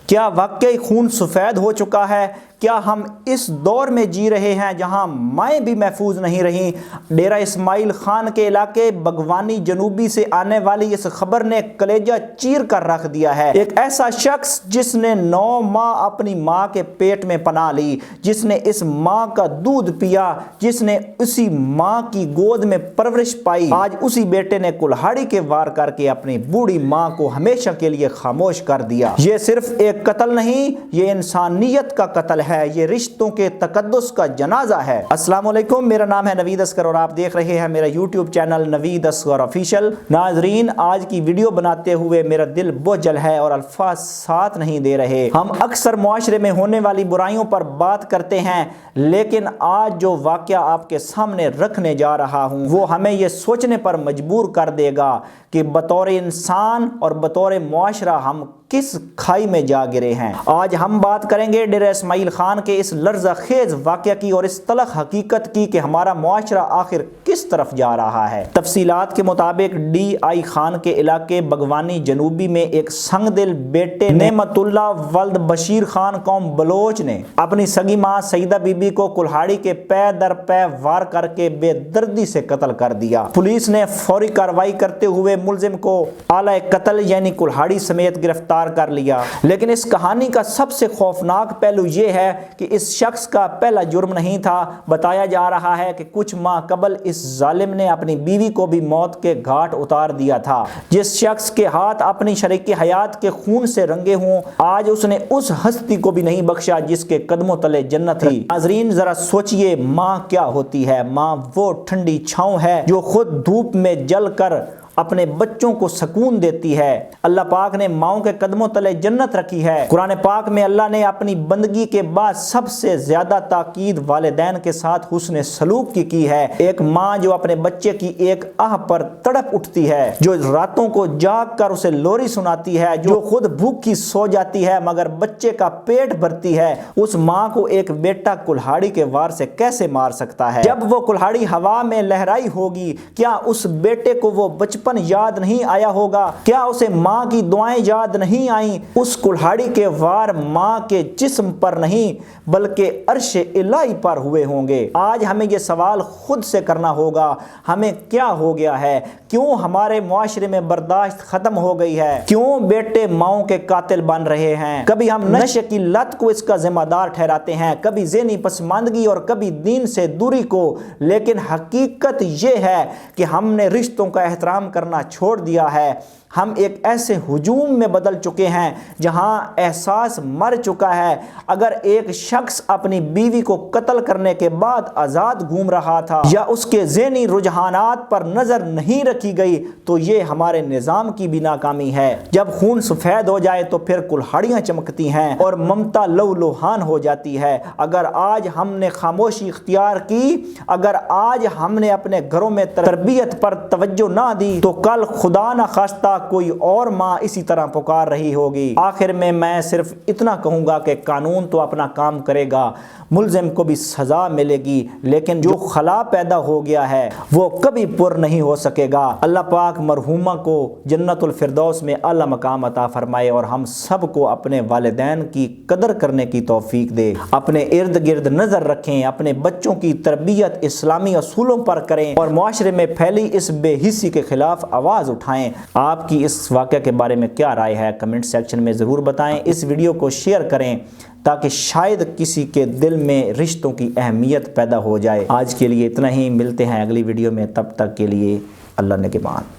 کیا واقعی خون سفید ہو چکا ہے؟ کیا ہم اس دور میں جی رہے ہیں جہاں مائیں بھی محفوظ نہیں رہیں؟ ڈیرہ اسماعیل خان کے علاقے بغوانی جنوبی سے آنے والی اس خبر نے کلیجہ چیر کر رکھ دیا ہے۔ ایک ایسا شخص جس نے 9 ماہ اپنی ماں کے پیٹ میں پناہ لی، جس نے اس ماں کا دودھ پیا، جس نے اسی ماں کی گود میں پرورش پائی، آج اسی بیٹے نے کلہاڑی کے وار کر کے اپنی بوڑھی ماں کو ہمیشہ کے لیے خاموش کر دیا۔ یہ صرف ایک قتل نہیں، یہ انسانیت کا قتل ہے، یہ رشتوں کے تقدس کا جنازہ ہے۔ السلام علیکم، میرا نام ہے نوید اصغر اور آپ دیکھ رہے ہیں میرا یوٹیوب چینل نوید اصغر آفیشل۔ ناظرین، آج کی ویڈیو بناتے ہوئے میرا دل بوجھل ہے اور الفاظ ساتھ نہیں دے رہے۔ ہم اکثر معاشرے میں ہونے والی برائیوں پر بات کرتے ہیں، لیکن آج جو واقعہ آپ کے سامنے رکھنے جا رہا ہوں وہ ہمیں یہ سوچنے پر مجبور کر دے گا کہ بطور انسان اور بطور معاشرہ ہم کس کھائی میں جا گرے ہیں۔ آج ہم بات کریں گے ڈیرہ اسماعیل خان کے اس لرزہ خیز واقعہ کی اور اس تلخ حقیقت کی کہ ہمارا معاشرہ آخر کس طرف جا رہا ہے۔ تفصیلات کے مطابق ڈی آئی خان کے علاقے بغوانی جنوبی میں ایک سنگ دل بیٹے نعمت اللہ ولد بشیر خان قوم بلوچ نے اپنی سگی ماں سیدہ بی بی کو کلہاڑی کے پے در پے وار کر کے بے دردی سے قتل کر دیا۔ پولیس نے فوری کارروائی کرتے ہوئے ملزم کو آلہ قتل یعنی کلہاڑی سمیت گرفتار کر لیا۔ لیکن اس کہانی کا سب سے خوفناک پہلو یہ ہے کہ اس شخص کا پہلا جرم نہیں تھا۔ بتایا جا رہا ہے کہ کچھ ماہ قبل اس ظالم نے اپنی بیوی کو بھی موت کے گھاٹ اتار دیا تھا۔ جس شخص کے ہاتھ اپنی شریک حیات کے خون سے رنگے ہوں، آج اس نے اس ہستی کو بھی نہیں بخشا جس کے قدموں تلے جنت تھی۔ ناظرین، ذرا سوچئے، ماں کیا ہوتی ہے؟ ماں وہ ٹھنڈی چھاؤں ہے جو خود دھوپ میں جل کر اپنے بچوں کو سکون دیتی ہے۔ اللہ پاک نے ماؤں کے قدموں تلے جنت رکھی ہے۔ قرآن پاک میں اللہ نے اپنی بندگی کے بعد سب سے زیادہ تاکید والدین کے ساتھ حسن سلوک کی ہے۔ ایک ماں جو اپنے بچے کی ایک آہ پر تڑپ اٹھتی ہے، جو راتوں کو جاگ کر اسے لوری سناتی ہے، جو خود بھوکی سو جاتی ہے مگر بچے کا پیٹ بھرتی ہے، اس ماں کو ایک بیٹا کلہاڑی کے وار سے کیسے مار سکتا ہے؟ جب وہ کلہاڑی ہوا میں لہرائی ہوگی، کیا اس بیٹے کو وہ بچپن یاد نہیں آیا ہوگا؟ کیا اسے ماں کی دعائیں یاد نہیں آئیں؟ اس کلہاڑی کے وار ماں کے جسم پر نہیں بلکہ عرش الہی پر ہوئے ہوں گے۔ آج ہمیں یہ سوال خود سے کرنا ہوگا، ہمیں کیا ہو گیا ہے؟ کیوں ہمارے معاشرے میں برداشت ختم ہو گئی ہے؟ کیوں بیٹے ماؤں کے قاتل بن رہے ہیں؟ کبھی ہم نشے کی لت کو اس کا ذمہ دار ٹھہراتے ہیں، کبھی ذہنی پسماندگی اور کبھی دین سے دوری کو، لیکن حقیقت یہ ہے کہ ہم نے رشتوں کا احترام کرنا چھوڑ دیا ہے۔ ہم ایک ایسے ہجوم میں بدل چکے ہیں جہاں احساس مر چکا ہے۔ اگر ایک شخص اپنی بیوی کو قتل کرنے کے بعد آزاد گھوم رہا تھا یا اس کے ذہنی رجحانات پر نظر نہیں رکھی گئی تو یہ ہمارے نظام کی بھی ناکامی ہے۔ جب خون سفید ہو جائے تو پھر کلہاڑیاں چمکتی ہیں اور ممتا لو لوہان ہو جاتی ہے۔ اگر آج ہم نے خاموشی اختیار کی، اگر آج ہم نے اپنے گھروں میں تربیت پر توجہ نہ دی تو کل خدا نہ خواستہ کوئی اور ماں اسی طرح پکار رہی ہوگی۔ آخر میں صرف اتنا کہوں گا کہ قانون تو اپنا کام کرے گا، ملزم کو بھی سزا ملے گی، لیکن جو خلا پیدا ہو گیا ہے وہ کبھی پر نہیں ہو سکے گا۔ اللہ پاک مرحومہ کو جنت الفردوس میں اعلی مقام عطا فرمائے اور ہم سب کو اپنے والدین کی قدر کرنے کی توفیق دے۔ اپنے ارد گرد نظر رکھیں، اپنے بچوں کی تربیت اسلامی اصولوں پر کریں اور معاشرے میں پھیلی اس بے حسی کے خلاف آواز اٹھائیں۔ آپ کی اس واقعہ کے بارے میں کیا رائے ہے؟ کمنٹ سیکشن میں ضرور بتائیں۔ اس ویڈیو کو شیئر کریں تاکہ شاید کسی کے دل میں رشتوں کی اہمیت پیدا ہو جائے۔ آج کے لیے اتنا ہی، ملتے ہیں اگلی ویڈیو میں، تب تک کے لیے اللہ نگہبان۔